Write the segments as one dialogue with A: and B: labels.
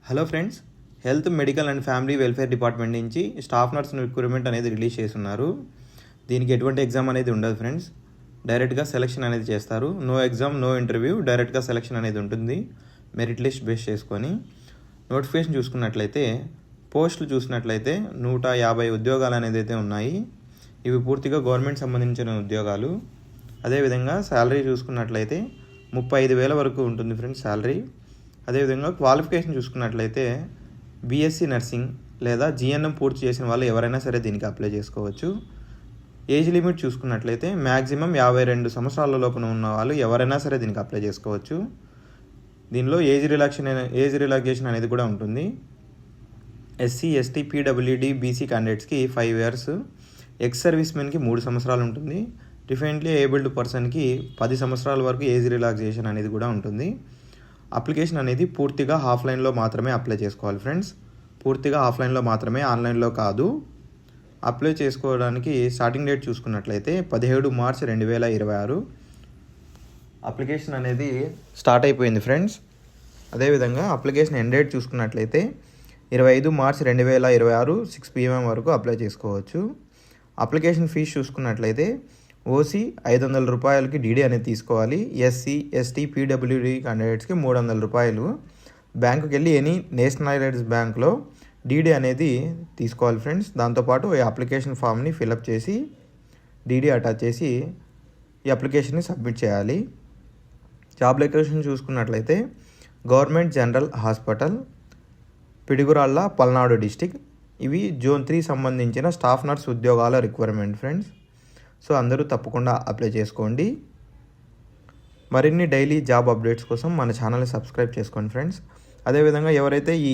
A: Hello friends, health, medical and family welfare department నుంచి staff nurse recruitment అనేది release చేస్తున్నారు. దీనికి ఎటువంటి ఎగ్జామ్ అనేది ఉండదు ఫ్రెండ్స్. డైరెక్ట్గా సెలెక్షన్ అనేది చేస్తారు. నో ఎగ్జామ్, నో ఇంటర్వ్యూ, డైరెక్ట్గా సెలెక్షన్ అనేది ఉంటుంది మెరిట్ లిస్ట్ బేస్ చేసుకొని. నోటిఫికేషన్ చూసుకున్నట్లయితే, పోస్టులు చూసినట్లయితే 150 ఉద్యోగాలు అనేది అయితే ఉన్నాయి. ఇవి పూర్తిగా గవర్నమెంట్ సంబంధించిన ఉద్యోగాలు. అదేవిధంగా శాలరీ చూసుకున్నట్లయితే 35,000 వరకు ఉంటుంది ఫ్రెండ్స్ శాలరీ. అదేవిధంగా క్వాలిఫికేషన్ చూసుకున్నట్లయితే బీఎస్సీ నర్సింగ్ లేదా జిఎన్ఎం పూర్తి చేసిన వాళ్ళు ఎవరైనా సరే దీనికి అప్లై చేసుకోవచ్చు. ఏజ్ లిమిట్ చూసుకున్నట్లయితే మ్యాక్సిమం 52 సంవత్సరాల లోపున ఉన్న వాళ్ళు ఎవరైనా సరే దీనికి అప్లై చేసుకోవచ్చు. దీనిలో ఏజ్ రిలాక్సేషన్ అనేది కూడా ఉంటుంది. ఎస్సీ, ఎస్టీ, పీడబ్ల్యూడీ, బీసీ క్యాండిడేట్స్కి 5 years, ఎక్స్ సర్వీస్ మెన్కి 3 సంవత్సరాలు ఉంటుంది. డిఫరెంట్లీ ఏబుల్డ్ పర్సన్కి 10 సంవత్సరాల వరకు ఏజ్ రిలాక్సేషన్ అనేది కూడా ఉంటుంది. అప్లికేషన్ అనేది పూర్తిగా ఆఫ్లైన్లో మాత్రమే అప్లై చేసుకోవాలి ఫ్రెండ్స్. పూర్తిగా ఆఫ్లైన్లో మాత్రమే, ఆన్లైన్లో కాదు. అప్లై చేసుకోవడానికి స్టార్టింగ్ డేట్ చూసుకున్నట్లయితే 17 March 2026 అప్లికేషన్ అనేది స్టార్ట్ అయిపోయింది ఫ్రెండ్స్. అదేవిధంగా అప్లికేషన్ ఎండ్ డేట్ చూసుకున్నట్లయితే 25 March 2026 6 PM వరకు అప్లై చేసుకోవచ్చు. అప్లికేషన్ ఫీజు చూసుకున్నట్లయితే ఓసీ 500 రూపాయలకి డీడీ అనేది తీసుకోవాలి. ఎస్సీ, ఎస్టీ, పీడబ్ల్యూడీ క్యాండిడేట్స్కి 300 రూపాయలు. బ్యాంకుకి వెళ్ళి ఎనీ నేషనలైజ్డ్ బ్యాంక్లో డీడీ అనేది తీసుకోవాలి ఫ్రెండ్స్. దాంతోపాటు ఈ అప్లికేషన్ ఫామ్ని ఫిలప్ చేసి డీడీ అటాచ్ చేసి ఈ అప్లికేషన్ని సబ్మిట్ చేయాలి. జాబ్ లొకేషన్ చూసుకున్నట్లయితే government general hospital, Piduguralla, Palnadu district. ఇవి Zone 3 సంబంధించిన స్టాఫ్ నర్స్ ఉద్యోగాల రిక్వైర్మెంట్ ఫ్రెండ్స్. సో అందరూ తప్పకుండా అప్లై చేసుకోండి. మరిన్ని డైలీ జాబ్ అప్డేట్స్ కోసం మన ఛానల్ని సబ్స్క్రైబ్ చేసుకోండి ఫ్రెండ్స్. అదేవిధంగా ఎవరైతే ఈ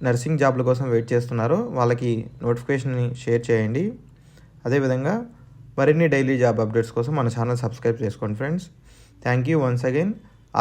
A: నర్సింగ్ జాబ్ల కోసం వెయిట్ చేస్తున్నారో వాళ్ళకి నోటిఫికేషన్ని షేర్ చేయండి. అదేవిధంగా మరిన్ని డైలీ జాబ్ అప్డేట్స్ కోసం మన ఛానల్ సబ్స్క్రైబ్ చేసుకోండి friends. Thank you once again.